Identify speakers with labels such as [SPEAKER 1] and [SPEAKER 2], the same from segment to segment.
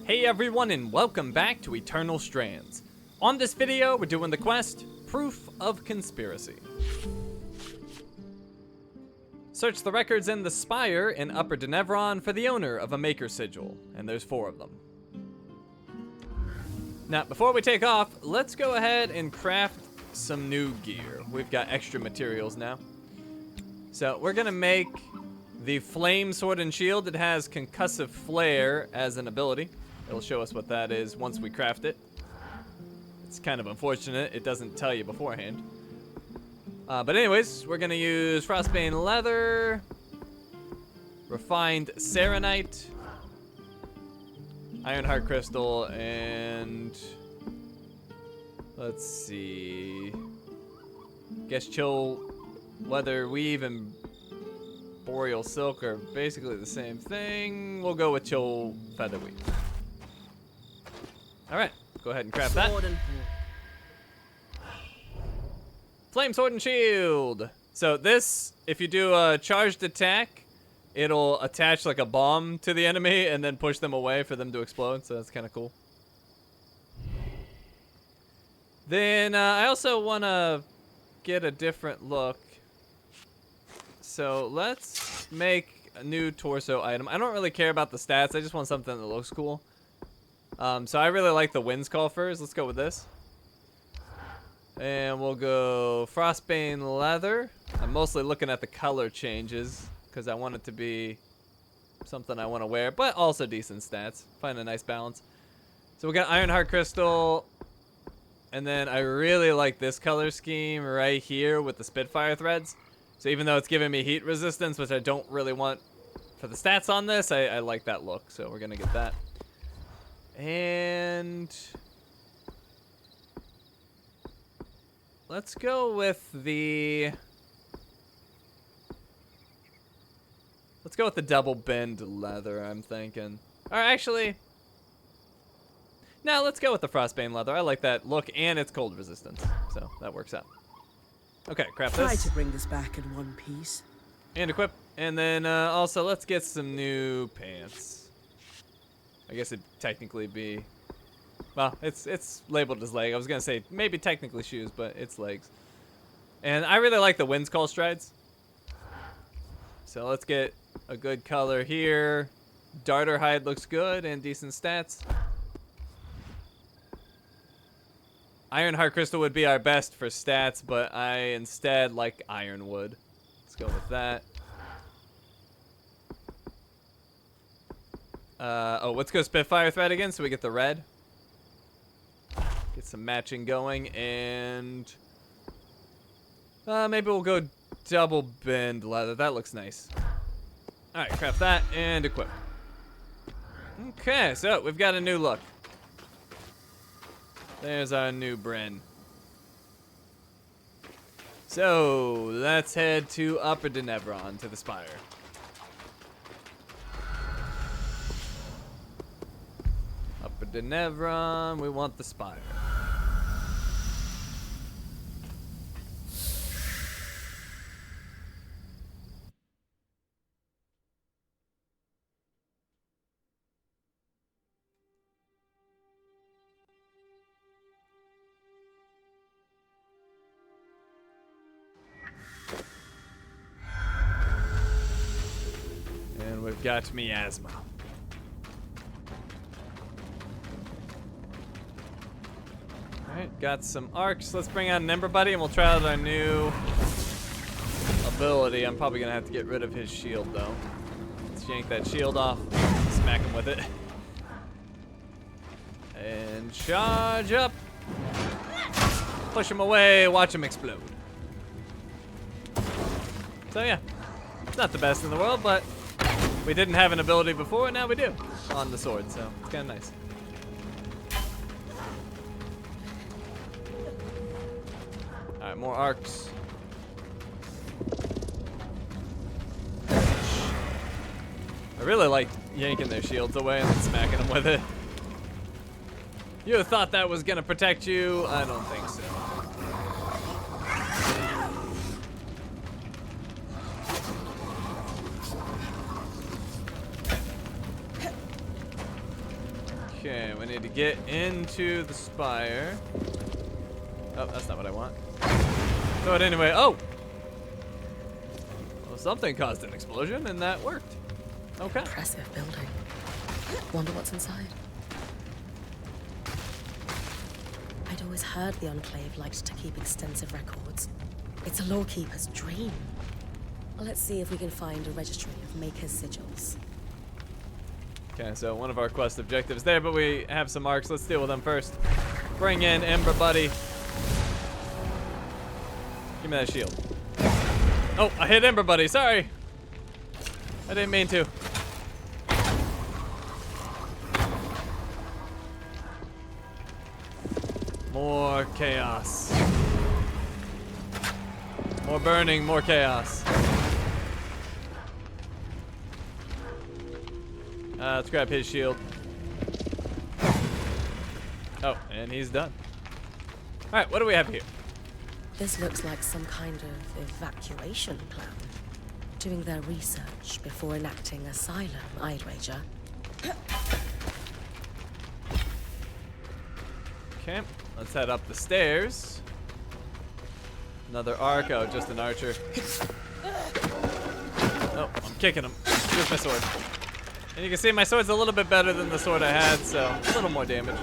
[SPEAKER 1] Hey everyone, and welcome back to Eternal Strands. On this video, we're doing the quest, Proof of Conspiracy. Search the records in the Spire in Upper Denevron for the owner of a Maker Sigil, and there's 4 of them. Now, before we take off, let's go ahead and craft some new gear. We've got extra materials now. So we're gonna make the Flame Sword and Shield. It has Concussive Flare as an ability. It'll show us what that is once we craft it. It's kind of unfortunate, it doesn't tell you beforehand. But anyways, we're gonna use Frostbane Leather, Refined Serenite, Ironheart Crystal, and let's see, guess Chill Leather Weave and Boreal Silk are basically the same thing. We'll go with Chill Feather Weave. Alright, go ahead and craft that. Flame Sword and Shield. So this, if you do a charged attack, it'll attach like a bomb to the enemy and then push them away for them to explode, so that's kind of cool. Then I also want to get a different look. So let's make a new torso item. I don't really care about the stats, I just want something that looks cool. So I really like the Winds Call furs. Let's go with this. And we'll go Frostbane Leather. I'm mostly looking at the color changes because I want it to be something I want to wear, but also decent stats. Find a nice balance. So we got Ironheart Crystal. And then I really like this color scheme right here with the Spitfire threads. So even though it's giving me heat resistance, which I don't really want for the stats on this, I like that look. So we're going to get that. And let's go with the double bend leather, I'm thinking. Or actually, no, let's go with the Frostbane Leather. I like that look and it's cold resistance, so that works out. Okay, craft this.
[SPEAKER 2] Try to bring this back in one piece.
[SPEAKER 1] And equip. And then also let's get some new pants. I guess it'd technically be, well, it's labeled as leg. I was gonna say maybe technically shoes, but it's legs. And I really like the Winds Call strides. So let's get a good color here. Darter hide looks good and decent stats. Ironheart Crystal would be our best for stats, but I instead like Ironwood. Let's go with that. Oh, let's go Spitfire Thread again so we get the red. Get some matching going, and maybe we'll go double bend leather. That looks nice. Alright, craft that and equip. Okay, so we've got a new look. There's our new Bryn. So, let's head to Upper Denevron, to the Spire. Upper Denevron, we want the Spire. And we've got miasma. Alright, got some arcs. Let's bring out an Ember Buddy and we'll try out our new ability. I'm probably gonna have to get rid of his shield though. Let's yank that shield off, smack him with it. And charge up. Push him away, watch him explode. So yeah, it's not the best in the world, but we didn't have an ability before, and now we do on the sword, so it's kind of nice. Alright, more arcs. I really like yanking their shields away and then smacking them with it. You thought that was gonna protect you? I don't think so. Okay, we need to get into the spire. Oh, that's not what I want. Throw it anyway. Oh! Well, something caused an explosion, and that worked. Okay.
[SPEAKER 2] Impressive building. Wonder what's inside. I'd always heard the Enclave liked to keep extensive records. It's a lawkeeper's dream. Let's see if we can find a registry of Maker's sigils.
[SPEAKER 1] Okay, so one of our quest objectives there, but we have some marks. Let's deal with them first. Bring in Ember Buddy. Give me that shield. Oh, I hit Ember Buddy. Sorry. I didn't mean to. More chaos. More burning, more chaos. Let's grab his shield. Oh, and he's done. All right, what do we have here?
[SPEAKER 2] This looks like some kind of evacuation plan. Doing their research before enacting asylum, I'd wager.
[SPEAKER 1] Okay, let's head up the stairs. Another arc. Oh, just an archer. Oh, I'm kicking him with my sword. And you can see my sword's a little bit better than the sword I had, so a little more damage.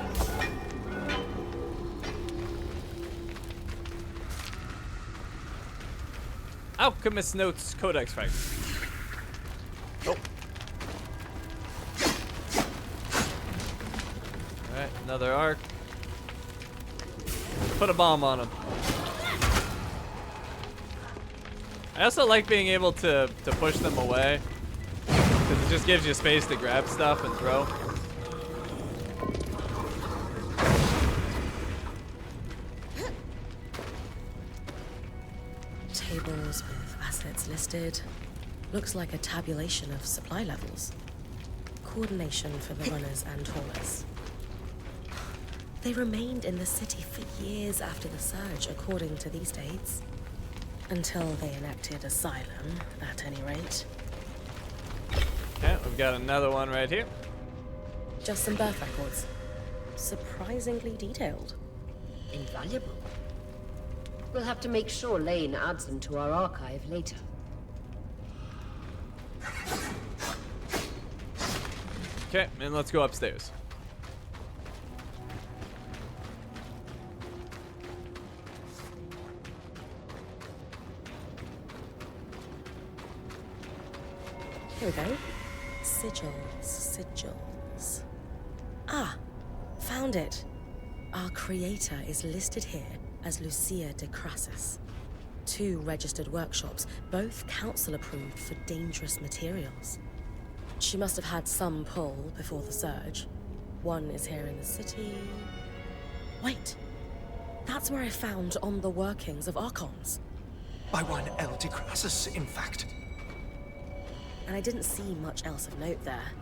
[SPEAKER 1] Alchemist Notes Codex Fragment. Oh. Alright, another arc. Put a bomb on him. I also like being able to push them away, because it just gives you space to grab stuff and throw.
[SPEAKER 2] Tables with assets listed. Looks like a tabulation of supply levels. Coordination for the runners and haulers. They remained in the city for years after the surge, according to these dates. Until they enacted asylum, at any rate.
[SPEAKER 1] Okay, we've got another one right here.
[SPEAKER 2] Just some birth records. Surprisingly detailed.
[SPEAKER 3] Invaluable. We'll have to make sure Lane adds them to our archive later.
[SPEAKER 1] Okay, and let's go upstairs.
[SPEAKER 2] Here we go. Sigils. Ah, found it. Our creator is listed here as Lucia de Crassus. 2 registered workshops, both council approved for dangerous materials. She must have had some pull before the surge. One is here in the city. Wait, that's where I found on the workings of Archons.
[SPEAKER 4] By one L. de Crassus, in fact.
[SPEAKER 2] And I didn't see much else of note there.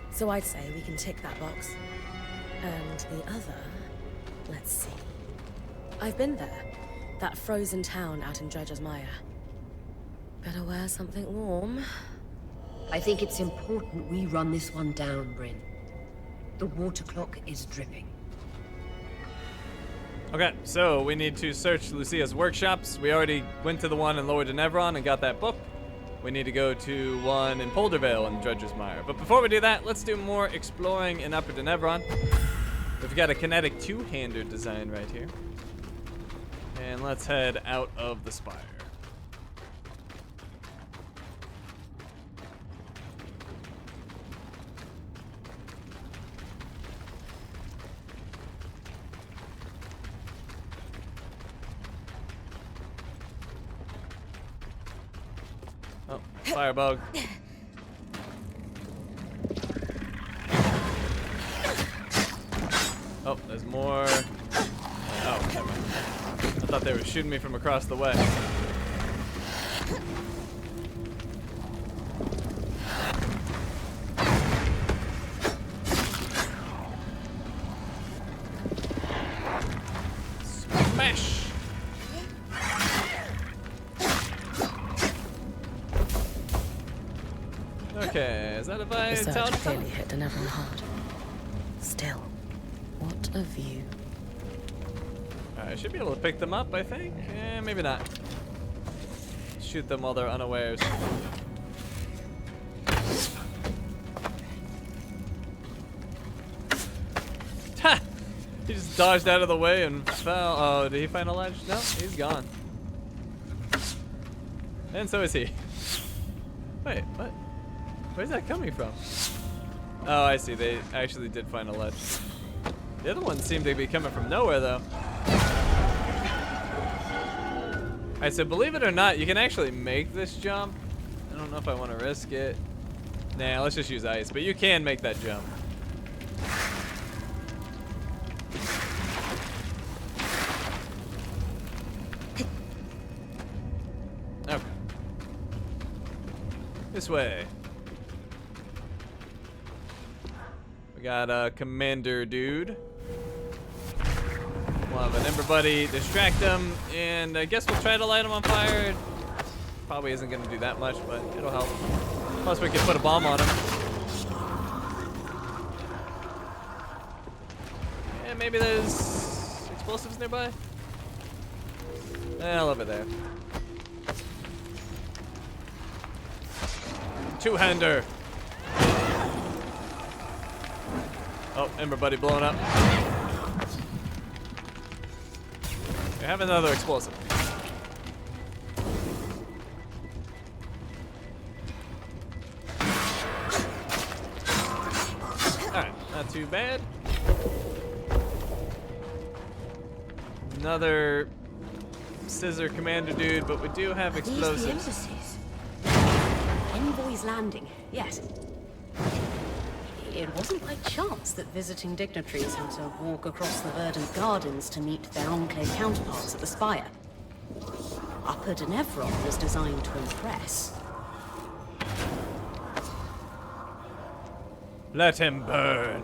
[SPEAKER 2] So I'd say we can tick that box. And the other, let's see. I've been there. That frozen town out in Dredger's Mire. Better wear something warm.
[SPEAKER 3] I think it's important we run this one down, Bryn. The water clock is dripping.
[SPEAKER 1] Okay, so we need to search Lucia's workshops. We already went to the one in Lower Denevron and got that book. We need to go to one in Poldervale and Dredger's Mire. But before we do that, let's do more exploring in Upper Denevron. We've got a kinetic 2-hander design right here. And let's head out of the spire. Oh, firebug. Oh, there's more. Oh, never mind. I thought they were shooting me from across the way. Smash! Okay, is that a
[SPEAKER 2] The surge
[SPEAKER 1] vitality?
[SPEAKER 2] clearly hit Denevron hard. Still, a view.
[SPEAKER 1] Alright, I should be able to pick them up, I think. Eh, maybe not. Shoot them while they're unawares. Ha! He just dodged out of the way and fell. Oh, did he find a ledge? No, he's gone. And so is he. Wait, what? Where's that coming from? Oh, I see. They actually did find a ledge. The other ones seem to be coming from nowhere, though. Alright, so believe it or not, you can actually make this jump. I don't know if I want to risk it. Nah, let's just use ice. But you can make that jump. Okay. This way. We got a commander dude. We'll have an Ember Buddy distract him, and I guess we'll try to light him on fire. Probably isn't going to do that much, but it'll help. Plus, we can put a bomb on him. And maybe there's explosives nearby. I'll leave it there. Two-hander. Oh, Ember Buddy blowing up. We have another explosive. Alright, not too bad. Another scissor commander dude, but we do have explosives.
[SPEAKER 3] These the embassies. Envoy's Landing, yes. It wasn't by chance that visiting dignitaries had to walk across the verdant gardens to meet their enclave counterparts at the Spire. Upper Denevron was designed to impress.
[SPEAKER 1] Let him burn.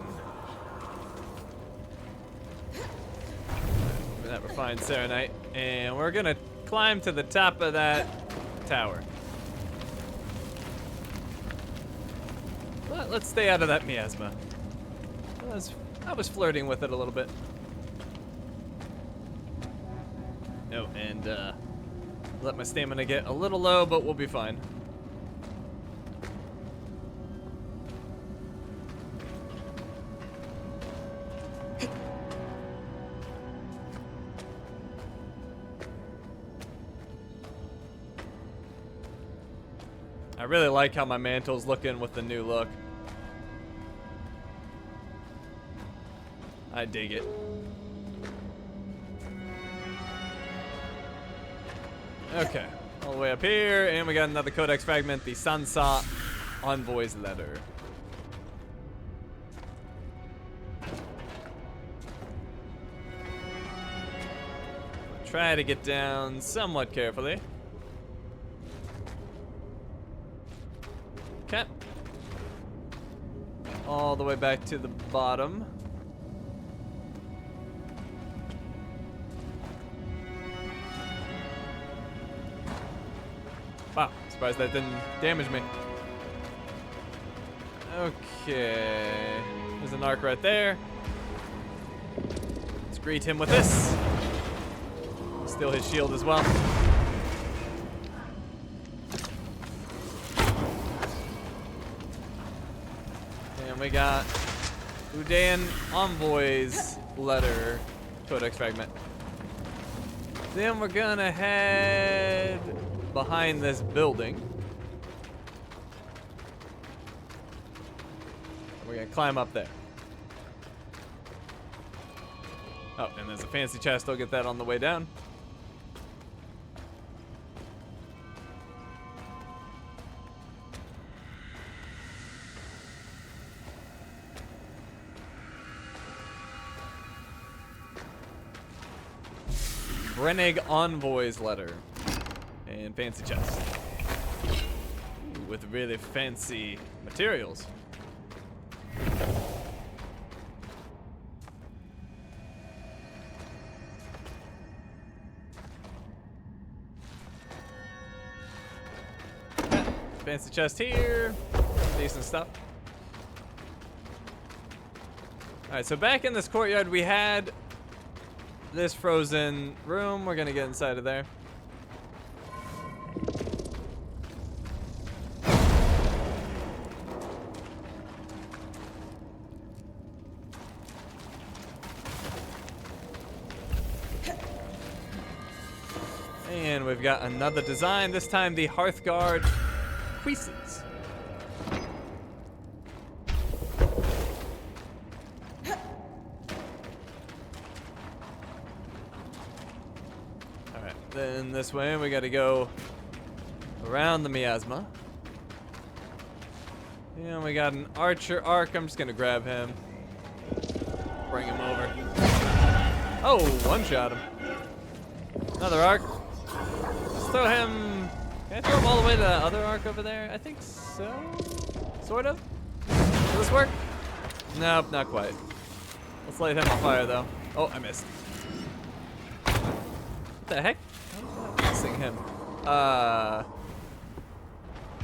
[SPEAKER 1] That refined Serenite, and we're gonna climb to the top of that tower. But let's stay out of that miasma. I was flirting with it a little bit. No, and let my stamina get a little low, but we'll be fine. I really like how my mantle's looking with the new look. I dig it. Okay, all the way up here, and we got another codex fragment, the Sansa Envoy's Letter. Try to get down somewhat carefully. Okay. All the way back to the bottom. Wow, surprised that didn't damage me. Okay. There's an arc right there. Let's greet him with this. Steal his shield as well. And we got Udayan Envoy's Letter Codex Fragment. Then we're gonna head behind this building. We're gonna climb up there. Oh, and there's a fancy chest. I'll get that on the way down. Brennig Envoy's Letter. And fancy chest. Ooh, with really fancy materials. Fancy chest here. Decent stuff. Alright, so back in this courtyard, we had this frozen room. We're gonna get inside of there. And we've got another design, this time the Hearthguard Cuisses. Alright, then this way we gotta go around the miasma. And we got an archer arc. I'm just gonna grab him. Bring him over. Oh, one shot him. Another arc. Let's throw him. Can I throw him all the way to the other arc over there? I think so. Sort of. Will this work? Nope, not quite. Let's light him on fire though. Oh, I missed. What the heck? How am I missing him? I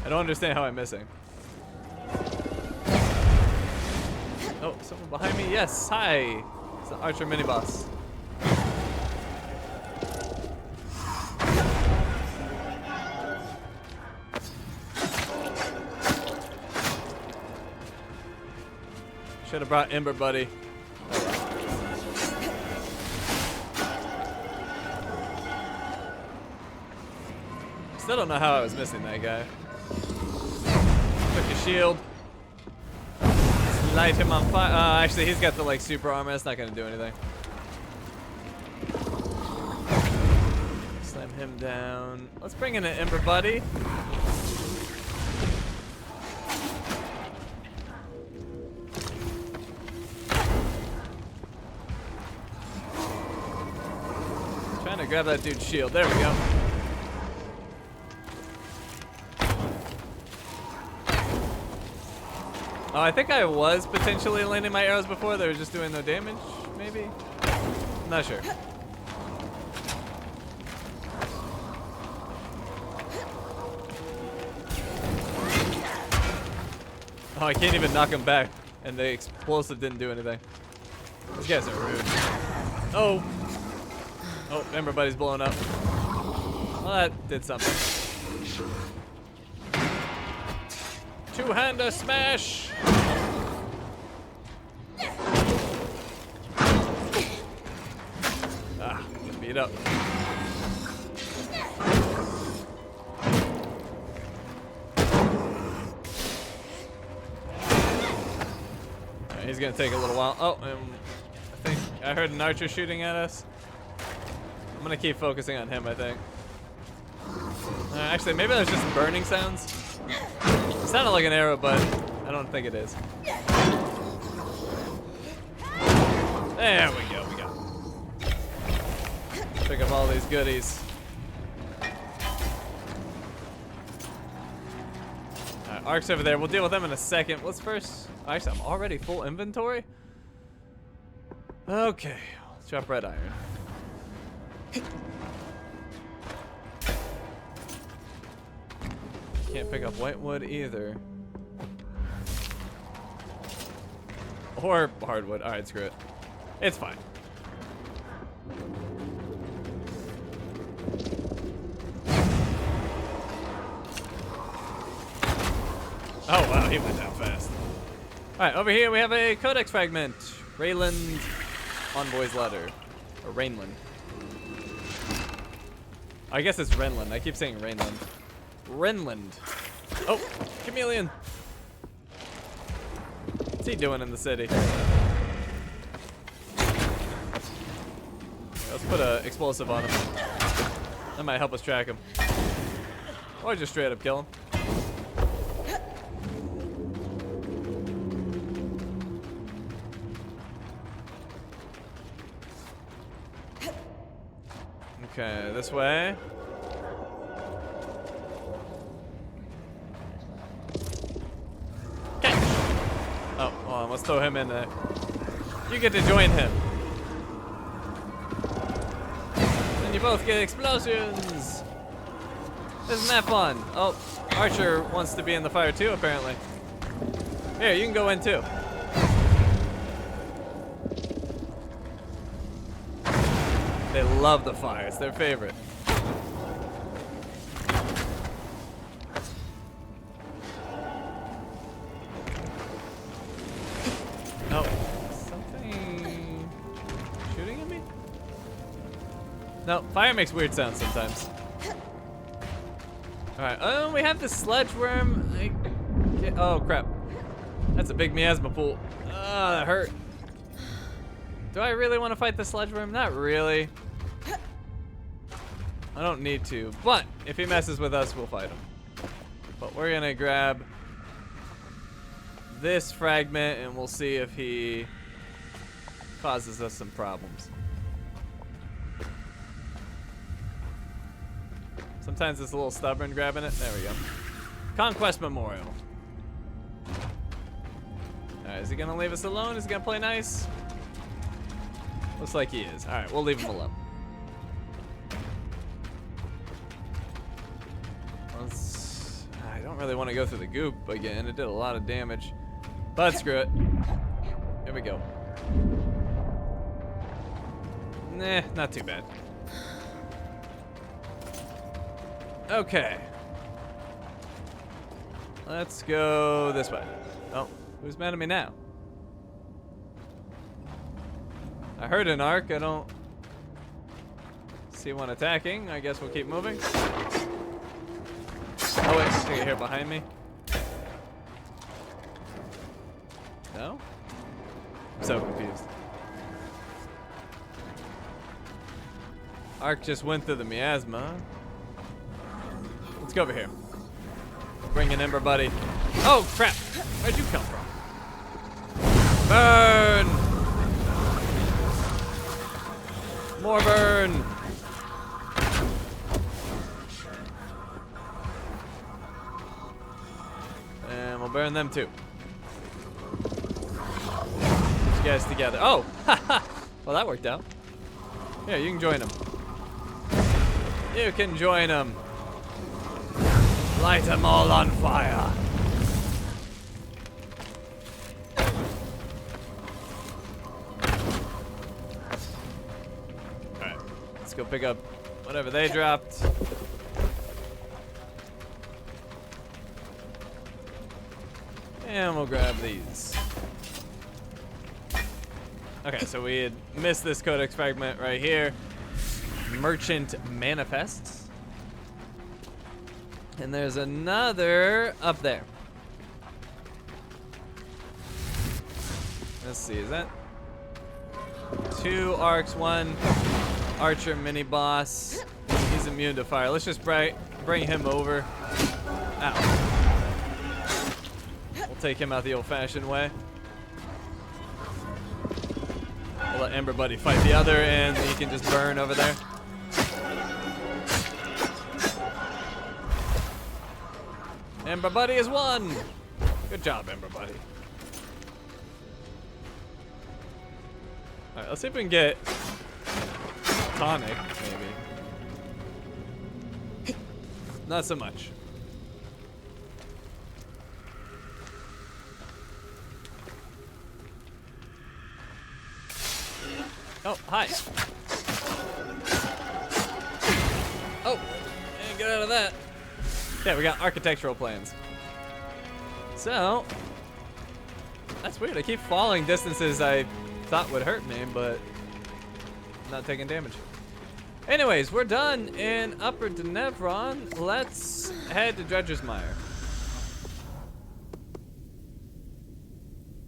[SPEAKER 1] don't understand how I'm missing. Oh, someone behind me. Yes, hi. It's an archer mini boss. Should have brought Ember Buddy. Still don't know how I was missing that guy. Took his shield. Light him on fire. Actually, he's got the like super armor. That's not gonna do anything. Slam him down. Let's bring in an Ember Buddy. Trying to grab that dude's shield. There we go. Oh, I think I was potentially landing my arrows before. They were just doing no damage, maybe? I'm not sure. Oh, I can't even knock him back. And the explosive didn't do anything. These guys are rude. Oh. Oh, Ember Buddy's blowing up. Well, that did something. Two-hander smash! Ah, beat up. Alright, he's gonna take a little while. Oh, I think I heard an archer shooting at us. I'm gonna keep focusing on him, I think. Actually, maybe that was just burning sounds. It sounded like an arrow, but I don't think it is. There we go, Pick up all these goodies. Alright, Ark's over there. We'll deal with them in a second. Let's first... Actually, I'm already full inventory? Okay, let's drop red iron. Can't pick up white wood either. Or hardwood. Alright, screw it. It's fine. Oh wow, he went down fast. Alright, over here we have a codex fragment. Rayland Envoy's letter. Or Rainland. I guess it's Renland. I keep saying Rainland. Renland. Oh, chameleon. What's he doing in the city? Let's put an explosive on him. That might help us track him. Or just straight up kill him. Okay, this way. Oh, hold on, let's throw him in there. You get to join him. And you both get explosions. Isn't that fun? Oh, Archer wants to be in the fire too, apparently. Here, you can go in too. They love the fire. It's their favorite. Oh, something shooting at me? No, fire makes weird sounds sometimes. All right, oh, we have the sludge worm. Oh crap, that's a big miasma pool. Ah, that hurt. Do I really want to fight the sludge worm? Not really. I don't need to, but if he messes with us, we'll fight him. But we're gonna grab this fragment and we'll see if he causes us some problems. Sometimes it's a little stubborn grabbing it. There we go. Conquest Memorial. Alright, is he gonna leave us alone? Is he gonna play nice? Looks like he is. Alright, we'll leave him alone. I don't really want to go through the goop again. It did a lot of damage. But screw it. Here we go. Nah, not too bad. Okay. Let's go this way. Oh, who's mad at me now? I heard an arc. I don't see one attacking. I guess we'll keep moving. Oh wait, can you hear behind me? No? I'm so confused. Arc just went through the miasma. Let's go over here. Bring an Ember Buddy. Oh crap! Where'd you come from? Burn! More burn! And we'll burn them too. Get you guys together. Oh! Well, that worked out. Yeah, you can join them. You can join them. Light them all on fire. Alright, let's go pick up whatever they dropped. And we'll grab these. Okay, so we had missed this codex fragment right here. Merchant Manifests. And there's another up there. Let's see, is that 2 arcs, 1 archer mini boss? He's immune to fire. Let's just bring him over. Ow. We'll take him out the old-fashioned way. We'll let Ember Buddy fight the other, and he can just burn over there. Ember Buddy is won! Good job, Ember Buddy. Alright, let's see if we can get tonic, maybe. Not so much. Oh, hi. Oh, and get out of that. Yeah, we got architectural plans. So, that's weird. I keep falling distances I thought would hurt me, but I'm not taking damage. Anyways, we're done in Upper Denevron. Let's head to Dredger's Mire.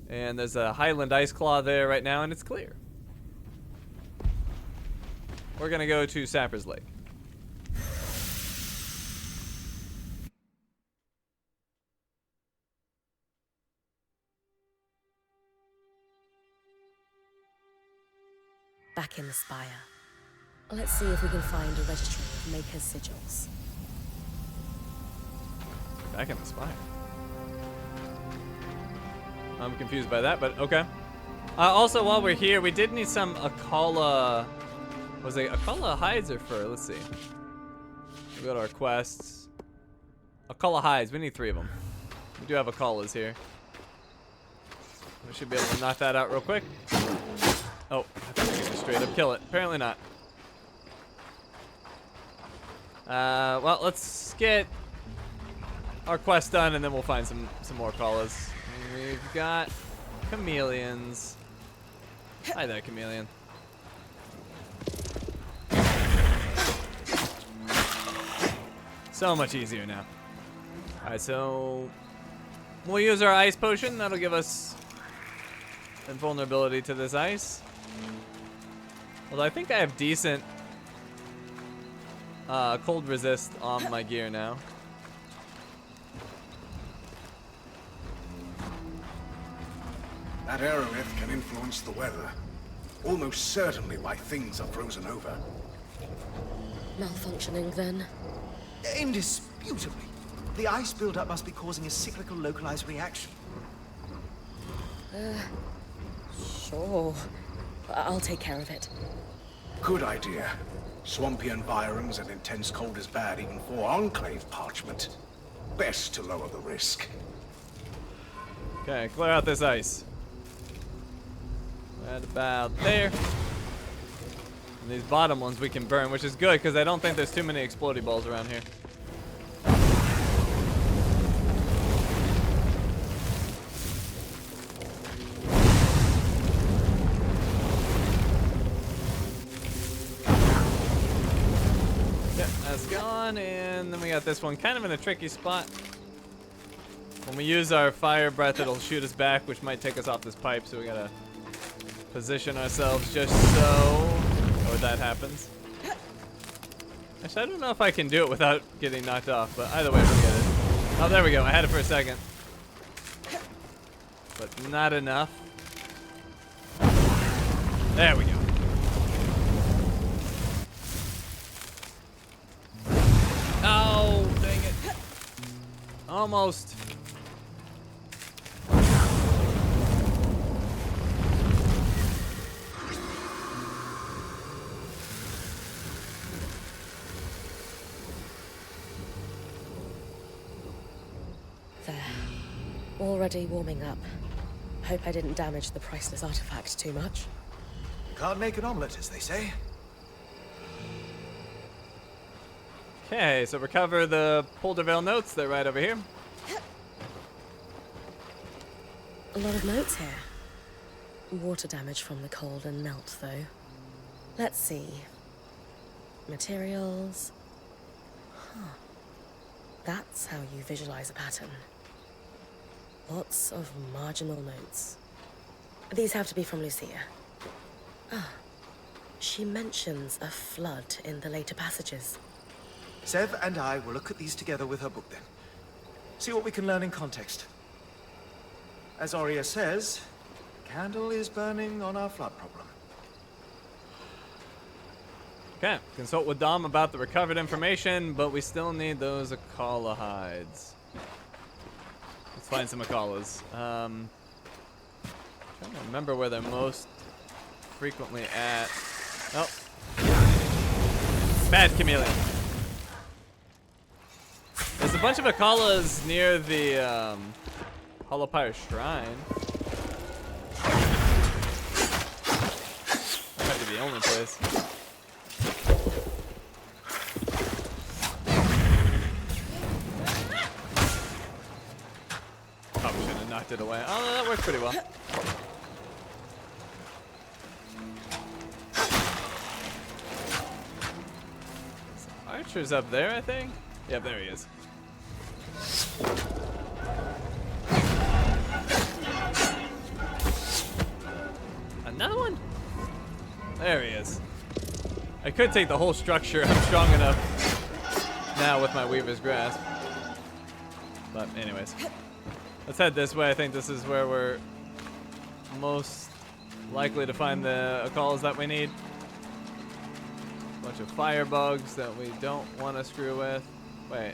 [SPEAKER 1] And there's a Highland Ice Claw there right now, and it's clear. We're gonna go to Sapper's Lake.
[SPEAKER 2] Back in the spire. Let's see if we can find a registry of Maker's sigils.
[SPEAKER 1] Back in the spire. I'm confused by that, but okay. Also, while we're here, we did need some Akala. Was it Akala hides or fur? Let's see. We'll go to our quests. Akala hides. We need 3 of them. We do have Akalas here. We should be able to knock that out real quick. Oh, I thought we could just straight up kill it. Apparently not. Well, let's get our quest done, and then we'll find some more Kalas. We've got chameleons. Hi there, chameleon. So much easier now. Alright, so we'll use our ice potion. That'll give us invulnerability to this ice. Although I think I have decent cold resist on my gear now.
[SPEAKER 5] That aerolith can influence the weather. Almost certainly why things are frozen over.
[SPEAKER 2] Malfunctioning then.
[SPEAKER 4] Indisputably. The ice buildup must be causing a cyclical localized reaction.
[SPEAKER 2] Sure. I'll take care of it.
[SPEAKER 5] Good idea. Swampy environs and intense cold is bad even for Enclave parchment. Best to lower the risk.
[SPEAKER 1] Okay, clear out this ice. Right about there. And these bottom ones we can burn, which is good because I don't think there's too many explodey balls around here. Yep, that's gone, and then we got this one kind of in a tricky spot. When we use our fire breath, it'll shoot us back, which might take us off this pipe, so we gotta position ourselves just so or that happens. Actually, I don't know if I can do it without getting knocked off, but either way, forget it. Oh, there we go. I had it for a second. But not enough. There we go. Oh, dang it. Almost.
[SPEAKER 2] There. Already warming up. Hope I didn't damage the priceless artifact too much.
[SPEAKER 4] Can't make an omelet, as they say.
[SPEAKER 1] Okay, so recover the Poldervale notes. They're right over here.
[SPEAKER 2] A lot of notes here. Water damage from the cold and melt, though. Let's see. Materials. Huh. That's how you visualize a pattern. Lots of marginal notes. These have to be from Lucia. Ah. She mentions a flood in the later passages.
[SPEAKER 4] Sev and I will look at these together with her book then. See what we can learn in context. As Aurea says, candle is burning on our flood problem.
[SPEAKER 1] Okay, consult with Dom about the recovered information, but we still need those Akala hides. Let's find some Akalas. Trying to remember where they're most frequently at. Oh. Bad chameleon. There's a bunch of Akalas near the Holopyre Shrine. That might be the only place. Probably should have knocked it away. Oh, that worked pretty well. Archer's up there, I think. Yep, there he is. Another one? There he is. I could take the whole structure. I'm strong enough now with my Weaver's Grasp. But anyways. Let's head this way. I think this is where we're most likely to find the Akalas that we need. Bunch of firebugs that we don't want to screw with. Wait.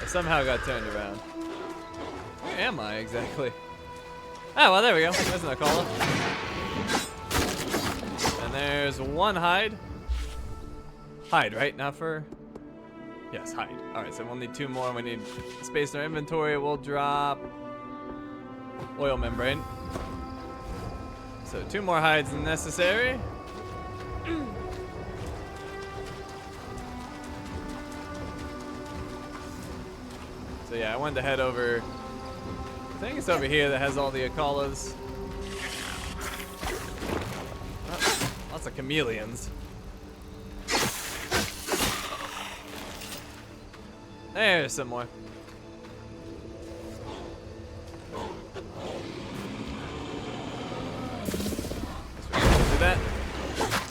[SPEAKER 1] I somehow got turned around. Where am I exactly? Oh, well, there we go. There's an Akala. And there's one hide. Hide, right? Not for... Yes, hide. Alright, so we'll need two more. We need space in our inventory. We'll drop oil membrane. So two more hides necessary. So yeah, I wanted to head over. I think it's over here that has all the Akalas. Oh, lots of chameleons. There's some more. Do that.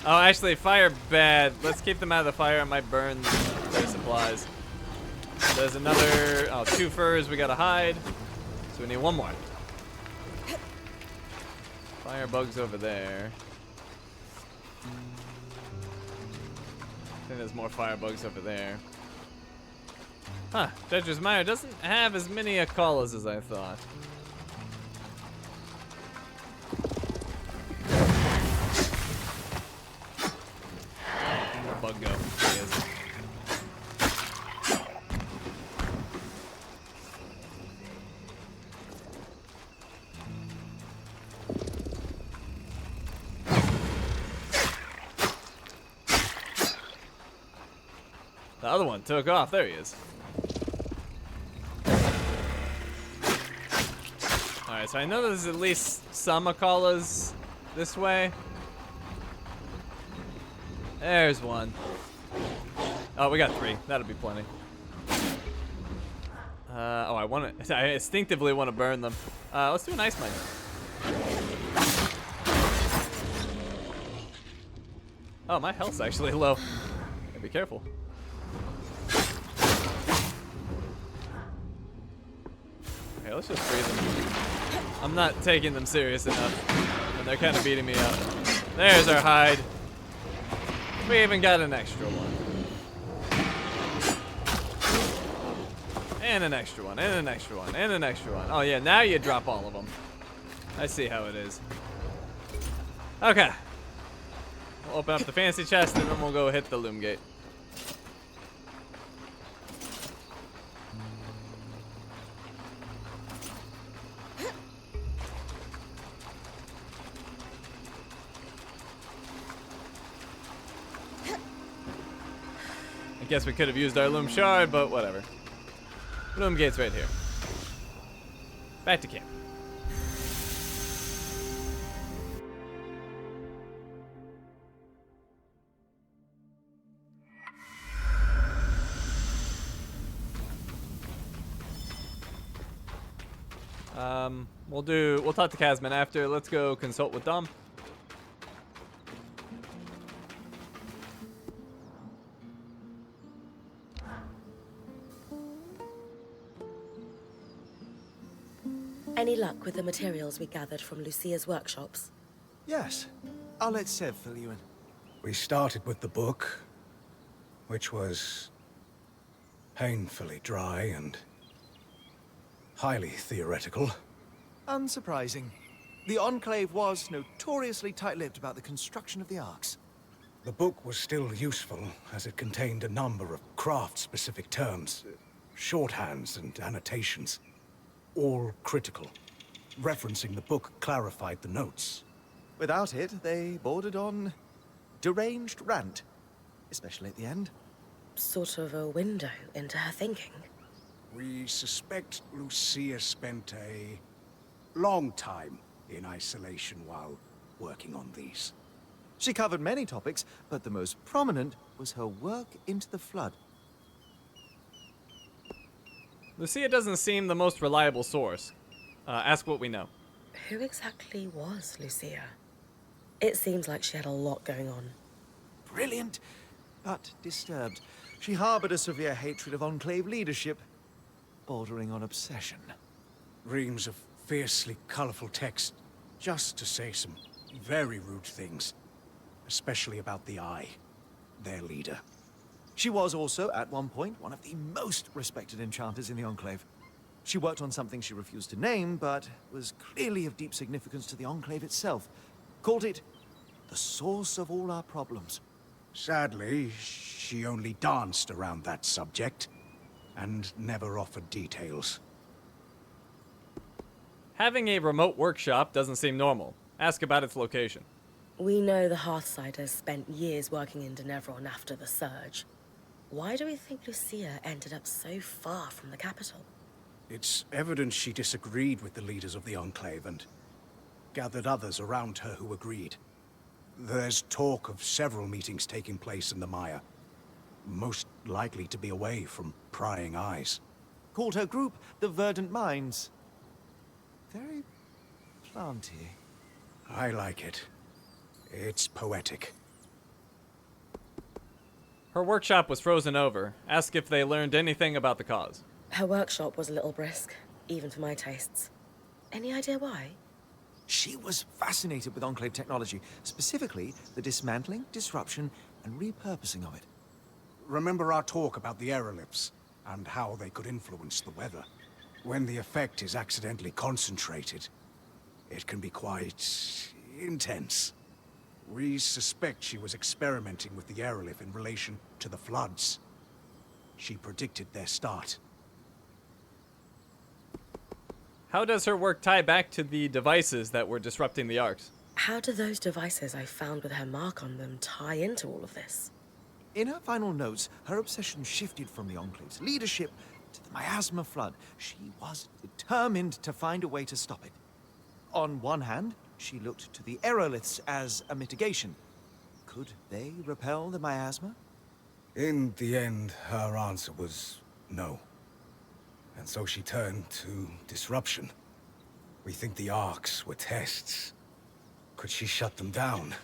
[SPEAKER 1] Oh, actually, fire bad. Let's keep them out of the fire. It might burn their supplies. There's another, 2 furs we gotta hide. So we need 1 more. Firebugs over there. I think there's more firebugs over there. Huh, Judge's Mire doesn't have as many Akalas as I thought. Bug go. There he is. The other one took off. There he is. Alright, so I know there's at least some Akalas this way. There's one. Oh, we got 3. That'll be plenty. I instinctively want to burn them. Let's do an ice mine. Oh, my health's actually low. Gotta be careful. Okay, let's just freeze them. I'm not taking them serious enough, and they're kind of beating me up. There's our hide. We even got an extra one. And an extra one, and an extra one, and an extra one. Oh yeah, now you drop all of them. I see how it is. Okay. We'll open up the fancy chest, and then we'll go hit the loom gate. I guess we could have used our loom shard, but whatever. Loom gate's right here. Back to camp. We'll talk to Casman after. Let's go consult with Dom.
[SPEAKER 2] Any luck with the materials we gathered from Lucia's workshops?
[SPEAKER 4] Yes. I'll let Sev fill you in.
[SPEAKER 5] We started with the book, which was painfully dry and highly theoretical.
[SPEAKER 4] Unsurprising. The Enclave was notoriously tight-lipped about the construction of the arcs.
[SPEAKER 5] The book was still useful, as it contained a number of craft-specific terms, shorthands and annotations, all critical. Referencing the book clarified the notes.
[SPEAKER 4] Without it, they bordered on deranged rant, especially at the end.
[SPEAKER 2] Sort of a window into her thinking.
[SPEAKER 5] We suspect Lucia spent a long time in isolation while working on these.
[SPEAKER 4] She covered many topics, but the most prominent was her work into the Flood.
[SPEAKER 1] Lucia doesn't seem the most reliable source. Ask what we know.
[SPEAKER 2] Who exactly was Lucia? It seems like she had a lot going on.
[SPEAKER 4] Brilliant, but disturbed. She harbored a severe hatred of Enclave leadership, bordering on obsession.
[SPEAKER 5] Reams of fiercely colorful text, just to say some very rude things, especially about the Eye, their leader.
[SPEAKER 4] She was also, at one point, one of the most respected enchanters in the Enclave. She worked on something she refused to name, but was clearly of deep significance to the Enclave itself. Called it the source of all our problems.
[SPEAKER 5] Sadly, she only danced around that subject, and never offered details.
[SPEAKER 1] Having a remote workshop doesn't seem normal. Ask about its location.
[SPEAKER 2] We know the Hearthsiders spent years working in Denevron after the Surge. Why do we think Lucia ended up so far from the capital?
[SPEAKER 5] It's evident she disagreed with the leaders of the Enclave and gathered others around her who agreed. There's talk of several meetings taking place in the Mire, most likely to be away from prying eyes.
[SPEAKER 4] Called her group the Verdant Minds. Very planty.
[SPEAKER 5] I like it. It's poetic.
[SPEAKER 1] Her workshop was frozen over. Ask if they learned anything about the cause.
[SPEAKER 2] Her workshop was a little brisk, even for my tastes. Any idea why?
[SPEAKER 4] She was fascinated with Enclave technology, specifically the dismantling, disruption, and repurposing of it.
[SPEAKER 5] Remember our talk about the aeroliths and how they could influence the weather? When the effect is accidentally concentrated, it can be quite intense. We suspect she was experimenting with the aerolith in relation to the floods. She predicted their start.
[SPEAKER 1] How does her work tie back to the devices that were disrupting the arcs?
[SPEAKER 2] How do those devices I found with her mark on them tie into all of this?
[SPEAKER 4] In her final notes, her obsession shifted from the Enclave's leadership to the miasma flood. She was determined to find a way to stop it. On one hand, she looked to the aeroliths as a mitigation. Could they repel the miasma?
[SPEAKER 5] In the end, her answer was no. And so she turned to disruption. We think the arcs were tests. Could she shut them down?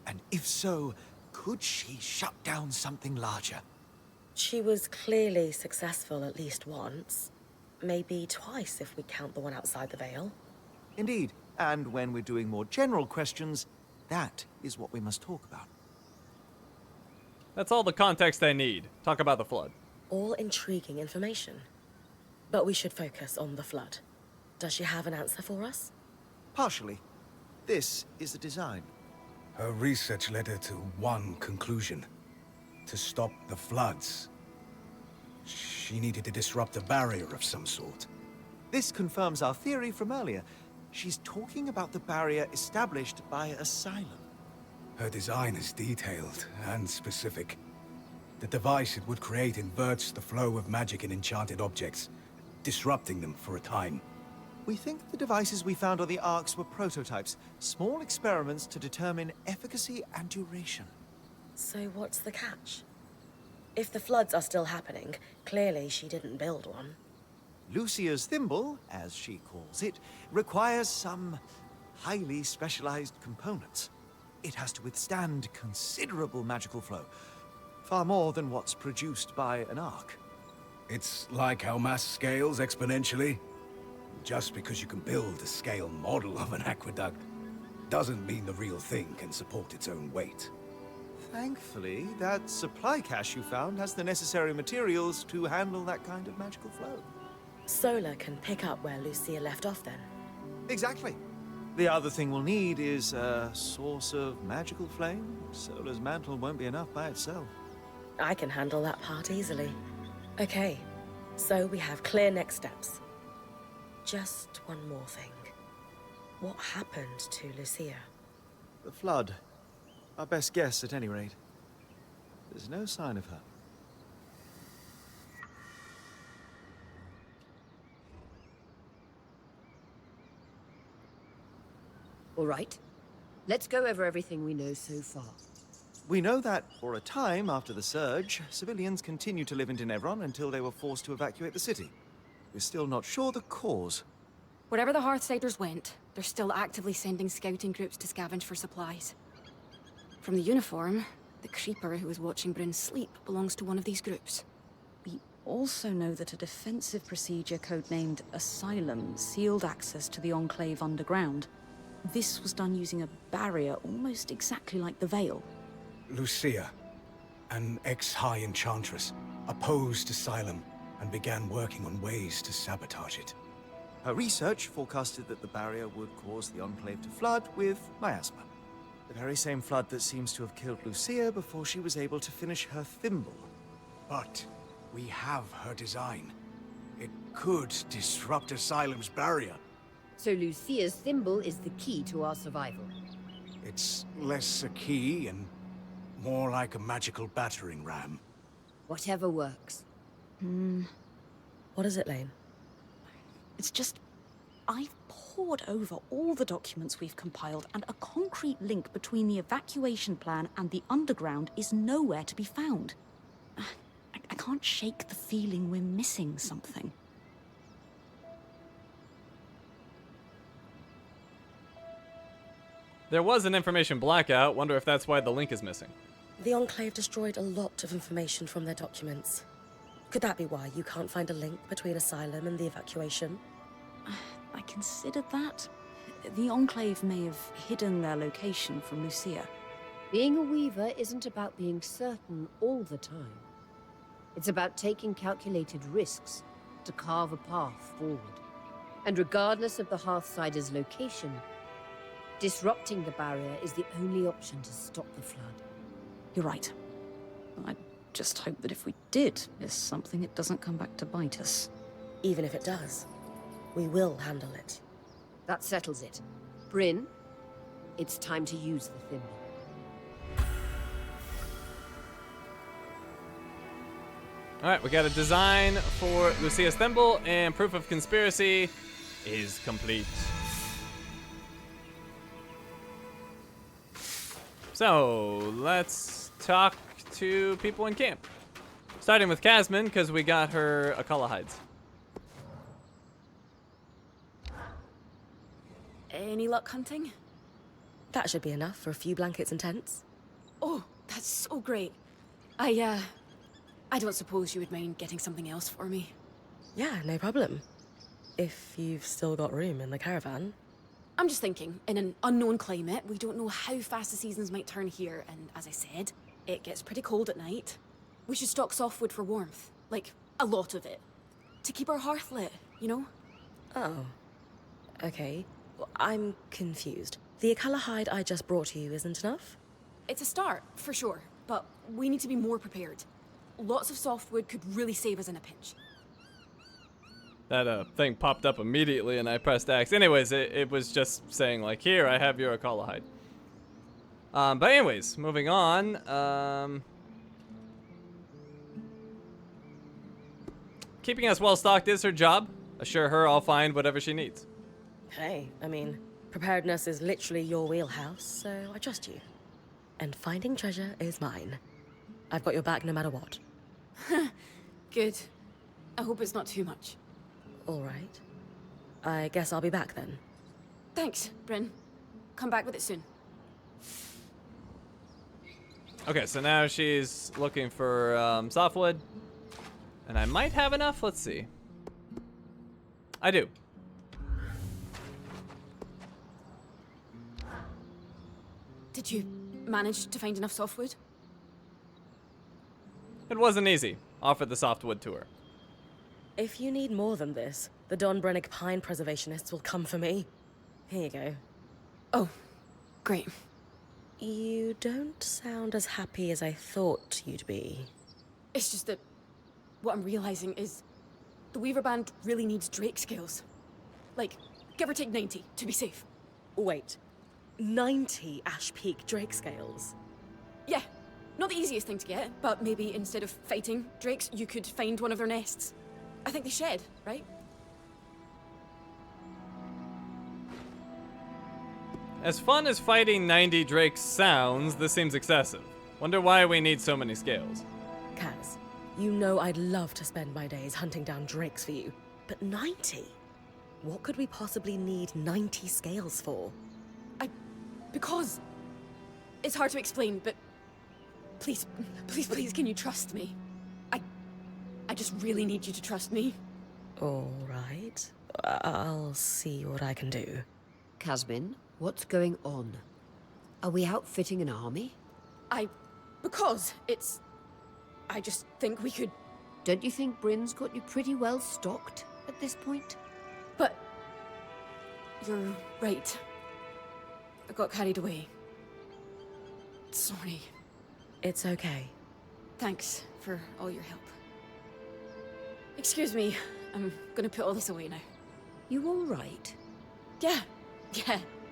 [SPEAKER 4] And if so, could she shut down something larger?
[SPEAKER 2] She was clearly successful at least once. Maybe twice if we count the one outside the Veil.
[SPEAKER 4] Indeed, and when we're doing more general questions, that is what we must talk about.
[SPEAKER 1] That's all the context they need. Talk about the flood.
[SPEAKER 2] All intriguing information. But we should focus on the flood. Does she have an answer for us?
[SPEAKER 4] Partially. This is the design.
[SPEAKER 5] Her research led her to one conclusion. To stop the floods, she needed to disrupt a barrier of some sort.
[SPEAKER 4] This confirms our theory from earlier. She's talking about the barrier established by Asylum.
[SPEAKER 5] Her design is detailed and specific. The device it would create inverts the flow of magic in enchanted objects, disrupting them for a time.
[SPEAKER 4] We think the devices we found on the Arks were prototypes, small experiments to determine efficacy and duration.
[SPEAKER 2] So what's the catch? If the floods are still happening, clearly she didn't build one.
[SPEAKER 4] Lucia's thimble, as she calls it, requires some highly specialized components. It has to withstand considerable magical flow, far more than what's produced by an arc.
[SPEAKER 5] It's like how mass scales exponentially. Just because you can build a scale model of an aqueduct doesn't mean the real thing can support its own weight.
[SPEAKER 4] Thankfully, that supply cache you found has the necessary materials to handle that kind of magical flow.
[SPEAKER 2] Solar can pick up where Lucia left off then.
[SPEAKER 4] Exactly. The other thing we'll need is a source of magical flame. Solar's mantle won't be enough by itself.
[SPEAKER 2] I can handle that part easily. Okay, so we have clear next steps. Just one more thing. What happened to Lucia?
[SPEAKER 4] The flood. Our best guess, at any rate. There's no sign of her.
[SPEAKER 6] All right. Let's go over everything we know so far.
[SPEAKER 4] We know that, for a time after the surge, civilians continued to live in Tenebron until they were forced to evacuate the city. We're still not sure the cause.
[SPEAKER 7] Wherever the Hearthsiders went, they're still actively sending scouting groups to scavenge for supplies. From the uniform, the creeper who was watching Bryn sleep belongs to one of these groups.
[SPEAKER 8] We also know that a defensive procedure codenamed Asylum sealed access to the Enclave underground. This was done using a barrier almost exactly like the Veil.
[SPEAKER 5] Lucia, an ex-High Enchantress, opposed Asylum and began working on ways to sabotage it.
[SPEAKER 4] Her research forecasted that the barrier would cause the Enclave to flood with miasma. The very same flood that seems to have killed Lucia before she was able to finish her thimble.
[SPEAKER 5] But we have her design. It could disrupt Asylum's barrier.
[SPEAKER 6] So Lucia's thimble is the key to our survival.
[SPEAKER 5] It's less a key and more like a magical battering ram.
[SPEAKER 6] Whatever works.
[SPEAKER 2] What is it, Lane?
[SPEAKER 8] It's just, I've pored over all the documents we've compiled, and a concrete link between the evacuation plan and the underground is nowhere to be found. I can't shake the feeling we're missing something.
[SPEAKER 1] There was an information blackout. Wonder if that's why the link is missing.
[SPEAKER 2] The Enclave destroyed a lot of information from their documents. Could that be why you can't find a link between Asylum and the evacuation?
[SPEAKER 8] I considered that. The Enclave may have hidden their location from Lucia.
[SPEAKER 6] Being a weaver isn't about being certain all the time. It's about taking calculated risks to carve a path forward. And regardless of the Hearthsider's location, disrupting the barrier is the only option to stop the flood.
[SPEAKER 8] You're right. I just hope that if we did miss something, it doesn't come back to bite us.
[SPEAKER 2] Even if it does, we will handle it.
[SPEAKER 6] That settles it. Bryn, it's time to use the thimble.
[SPEAKER 1] Alright, we got a design for Lucia's thimble, and proof of conspiracy is complete. So, let's talk to people in camp. Starting with Casman, because we got her Akala hides.
[SPEAKER 7] Any luck hunting?
[SPEAKER 2] That should be enough for a few blankets and tents.
[SPEAKER 7] Oh, that's so great. I don't suppose you would mind getting something else for me.
[SPEAKER 2] Yeah, no problem. If you've still got room in the caravan.
[SPEAKER 7] I'm just thinking, in an unknown climate, we don't know how fast the seasons might turn here, and as I said, it gets pretty cold at night. We should stock softwood for warmth. Like, a lot of it. To keep our hearth lit, you know?
[SPEAKER 2] Oh. Okay. Well, I'm confused. The Akala hide I just brought you isn't enough?
[SPEAKER 7] It's a start, for sure, but we need to be more prepared. Lots of softwood could really save us in a pinch.
[SPEAKER 1] That thing popped up immediately and I pressed X. Anyways, it was just saying like, here, I have your Akala hide. But anyways, moving on. Keeping us well stocked is her job. Assure her I'll find whatever she needs.
[SPEAKER 2] Hey, I mean, preparedness is literally your wheelhouse, so I trust you. And finding treasure is mine. I've got your back no matter what.
[SPEAKER 7] Good. I hope it's not too much.
[SPEAKER 2] All right. I guess I'll be back then.
[SPEAKER 7] Thanks, Bryn. Come back with it soon.
[SPEAKER 1] Okay, so now she's looking for softwood. And I might have enough. Let's see. I do.
[SPEAKER 7] Did you manage to find enough softwood?
[SPEAKER 1] It wasn't easy. Offered the softwood to her.
[SPEAKER 2] If you need more than this, the Don Brennick Pine Preservationists will come for me. Here you go.
[SPEAKER 7] Oh, great.
[SPEAKER 2] You don't sound as happy as I thought you'd be.
[SPEAKER 7] It's just that what I'm realizing is the Weaver Band really needs Drake scales. Like, give or take 90 to be safe.
[SPEAKER 2] Wait, 90 Ash Peak Drake scales?
[SPEAKER 7] Yeah, not the easiest thing to get, but maybe instead of fighting drakes, you could find one of their nests. I think they shed, right?
[SPEAKER 1] As fun as fighting 90 drakes sounds, this seems excessive. Wonder why we need so many scales.
[SPEAKER 2] Kaz, you know I'd love to spend my days hunting down drakes for you, but 90? What could we possibly need 90 scales for?
[SPEAKER 7] Because it's hard to explain, but please, can you trust me? I just really need you to trust me.
[SPEAKER 2] All right. I'll see what I can do.
[SPEAKER 6] Casmin, what's going on? Are we outfitting an army?
[SPEAKER 7] Because it's... I just think we could...
[SPEAKER 6] Don't you think Bryn's got you pretty well stocked at this point?
[SPEAKER 7] But... You're right. I got carried away. Sorry.
[SPEAKER 2] It's okay.
[SPEAKER 7] Thanks for all your help. Excuse me, I'm gonna put all this away now.
[SPEAKER 6] You all right?
[SPEAKER 7] Yeah,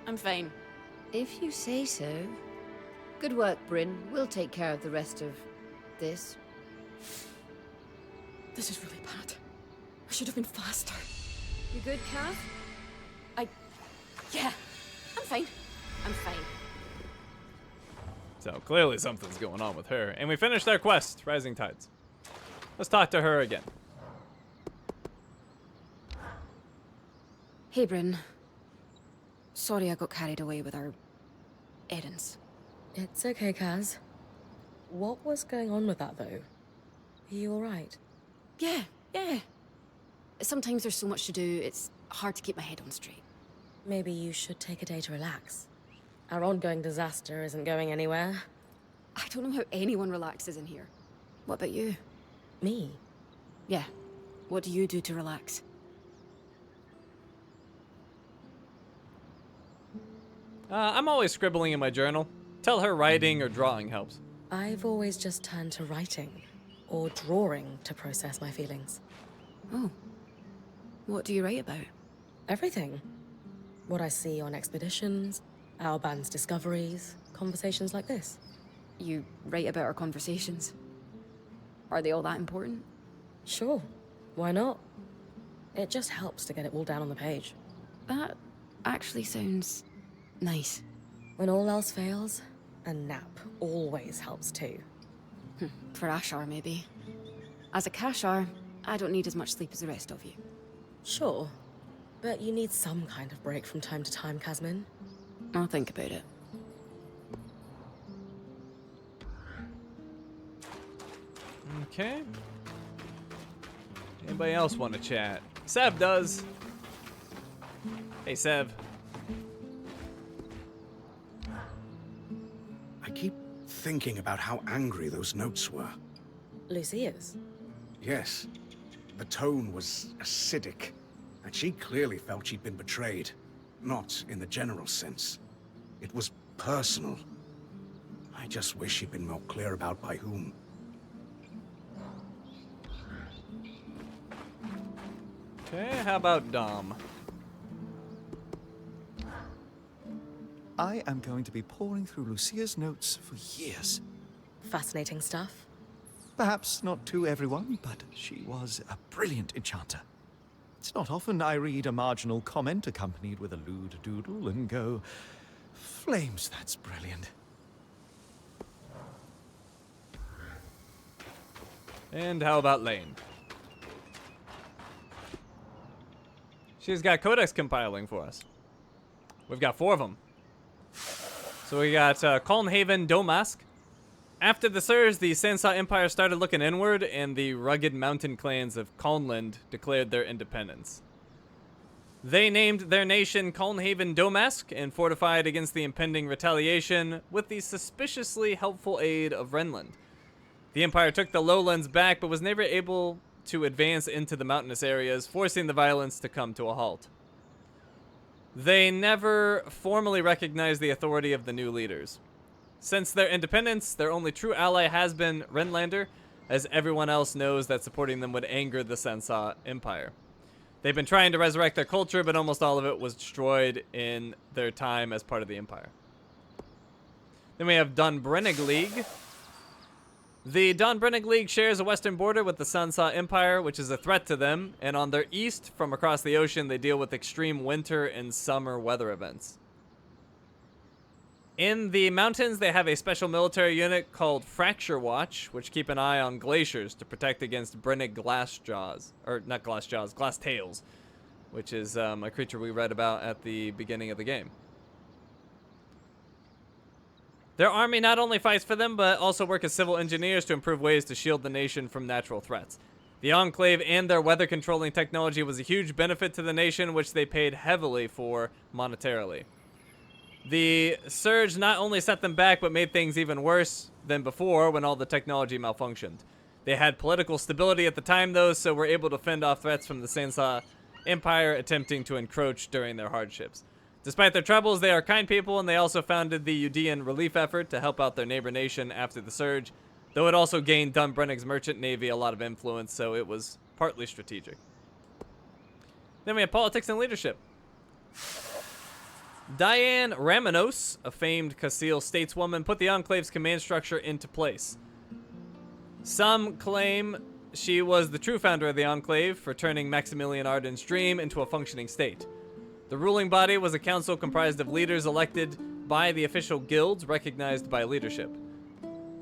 [SPEAKER 7] I'm fine.
[SPEAKER 6] If you say so. Good work, Bryn. We'll take care of the rest of this.
[SPEAKER 7] This is really bad. I should have been faster.
[SPEAKER 6] You good, Cass?
[SPEAKER 7] Yeah, I'm fine. I'm fine.
[SPEAKER 1] So clearly something's going on with her. And we finished our quest, Rising Tides. Let's talk to her again.
[SPEAKER 7] Hey, Bryn. Sorry I got carried away with our errands.
[SPEAKER 2] It's okay, Kaz. What was going on with that, though? Are you alright?
[SPEAKER 7] Yeah. Sometimes there's so much to do, it's hard to keep my head on straight.
[SPEAKER 2] Maybe you should take a day to relax. Our ongoing disaster isn't going anywhere.
[SPEAKER 7] I don't know how anyone relaxes in here. What about you?
[SPEAKER 2] Me?
[SPEAKER 7] Yeah. What do you do to relax?
[SPEAKER 1] I'm always scribbling in my journal. Tell her writing or drawing helps.
[SPEAKER 2] I've always just turned to writing or drawing to process my feelings.
[SPEAKER 7] Oh. What do you write about?
[SPEAKER 2] Everything. What I see on expeditions, our band's discoveries, conversations like this.
[SPEAKER 7] You write about our conversations. Are they all that important?
[SPEAKER 2] Sure. Why not? It just helps to get it all down on the page.
[SPEAKER 7] That actually sounds nice.
[SPEAKER 2] When all else fails, a nap always helps too.
[SPEAKER 7] For Ashar, maybe. As a Kashar, I don't need as much sleep as the rest of you.
[SPEAKER 2] Sure. But you need some kind of break from time to time, Kasmin.
[SPEAKER 7] I'll think about it.
[SPEAKER 1] Okay. Anybody else want to chat? Sev does. Hey, Sev.
[SPEAKER 5] I keep thinking about how angry those notes were.
[SPEAKER 2] Lucia's.
[SPEAKER 5] Yes. The tone was acidic, and she clearly felt she'd been betrayed. Not in the general sense. It was personal. I just wish she'd been more clear about by whom.
[SPEAKER 1] Okay, how about Dom?
[SPEAKER 4] I am going to be poring through Lucia's notes for years.
[SPEAKER 2] Fascinating stuff.
[SPEAKER 4] Perhaps not to everyone, but she was a brilliant enchanter. It's not often I read a marginal comment accompanied with a lewd doodle and go, flames, that's brilliant.
[SPEAKER 1] And how about Lane? She's got codex compiling for us. We've got 4 of them. So we got Calnhaven Domask. After the Surge, the Sansa Empire started looking inward, and the rugged mountain clans of Calnland declared their independence. They named their nation Calnhaven Domask and fortified against the impending retaliation with the suspiciously helpful aid of Renland. The Empire took the lowlands back, but was never able to advance into the mountainous areas, forcing the violence to come to a halt. They never formally recognized the authority of the new leaders. Since their independence, their only true ally has been Renlander, as everyone else knows that supporting them would anger the Sansa Empire. They've been trying to resurrect their culture, but almost all of it was destroyed in their time as part of the Empire. Then we have Dunbrennig League. The Dunbrennig League shares a western border with the Sansa Empire, which is a threat to them, and on their east, from across the ocean, they deal with extreme winter and summer weather events. In the mountains, they have a special military unit called Fracture Watch, which keep an eye on glaciers to protect against Brennig Glassjaws, or not Glassjaws, Glasstails, which is a creature we read about at the beginning of the game. Their army not only fights for them, but also work as civil engineers to improve ways to shield the nation from natural threats. The Enclave and their weather controlling technology was a huge benefit to the nation, which they paid heavily for monetarily. The Surge not only set them back, but made things even worse than before when all the technology malfunctioned. They had political stability at the time, though, so were able to fend off threats from the Sansa Empire attempting to encroach during their hardships. Despite their troubles, they are kind people, and they also founded the Udean relief effort to help out their neighbor nation after the Surge, though it also gained Dunbrennig's merchant navy a lot of influence, so it was partly strategic. Then we have politics and leadership. Diane Ramanos, a famed Casil stateswoman, put the Enclave's command structure into place. Some claim she was the true founder of the Enclave for turning Maximilian Arden's dream into a functioning state. The ruling body was a council comprised of leaders elected by the official guilds recognized by leadership.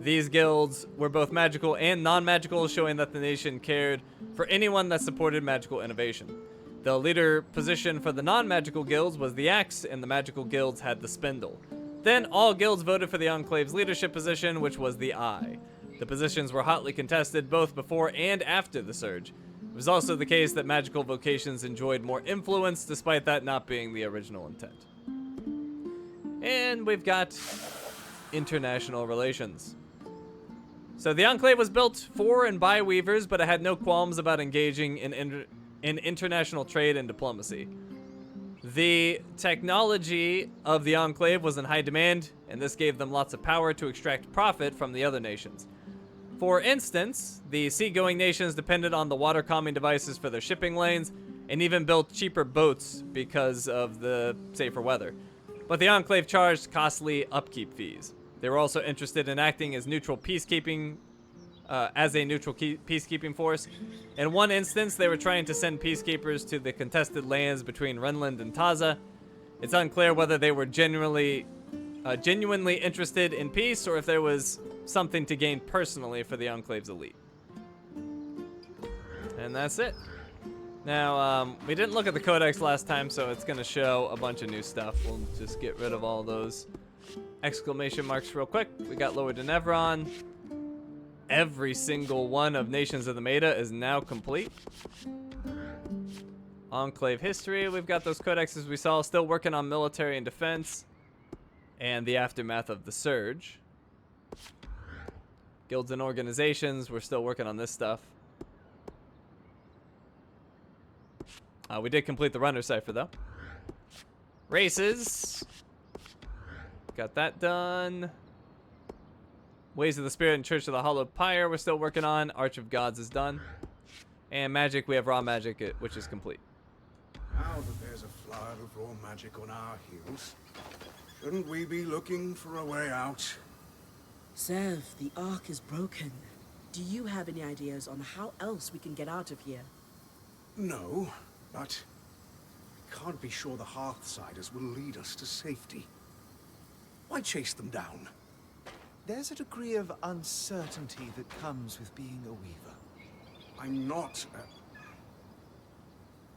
[SPEAKER 1] These guilds were both magical and non-magical, showing that the nation cared for anyone that supported magical innovation. The leader position for the non-magical guilds was the axe, and the magical guilds had the spindle. Then all guilds voted for the Enclave's leadership position, which was the eye. The positions were hotly contested both before and after the Surge. It was also the case that magical vocations enjoyed more influence, despite that not being the original intent. And we've got international relations. So the Enclave was built for and by Weavers, but it had no qualms about engaging in international trade and diplomacy. The technology of the Enclave was in high demand, and this gave them lots of power to extract profit from the other nations. For instance, the seagoing nations depended on the water calming devices for their shipping lanes, and even built cheaper boats because of the safer weather. But the Enclave charged costly upkeep fees. They were also interested in acting as neutral peacekeeping, peacekeeping force. In one instance, they were trying to send peacekeepers to the contested lands between Renland and Taza. It's unclear whether they were genuinely interested in peace, or if there was something to gain personally for the Enclave's elite. And that's it. Now, we didn't look at the codex last time, so it's going to show a bunch of new stuff. We'll just get rid of all those exclamation marks real quick. We got Lower Denevron. Every single one of Nations of the Meta is now complete. Enclave history, we've got those codexes we saw. Still working on military and defense. And the aftermath of the Surge. Guilds and organizations, we're still working on this stuff. We did complete the runner cipher, though. Races. Got that done. Ways of the Spirit and Church of the Hollowed Pyre we're still working on. Arch of Gods is done. And magic, we have raw magic, which is complete.
[SPEAKER 5] Now that there's a flood of raw magic on our heels, shouldn't we be looking for a way out?
[SPEAKER 9] Zev, the Ark is broken. Do you have any ideas on how else we can get out of here?
[SPEAKER 5] No, but we can't be sure the Hearthsiders will lead us to safety. Why chase them down?
[SPEAKER 4] There's a degree of uncertainty that comes with being a Weaver.
[SPEAKER 5] I'm not...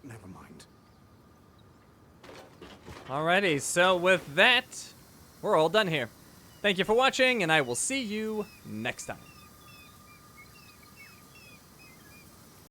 [SPEAKER 5] Never mind.
[SPEAKER 1] Alrighty, so with that, we're all done here. Thank you for watching, and I will see you next time.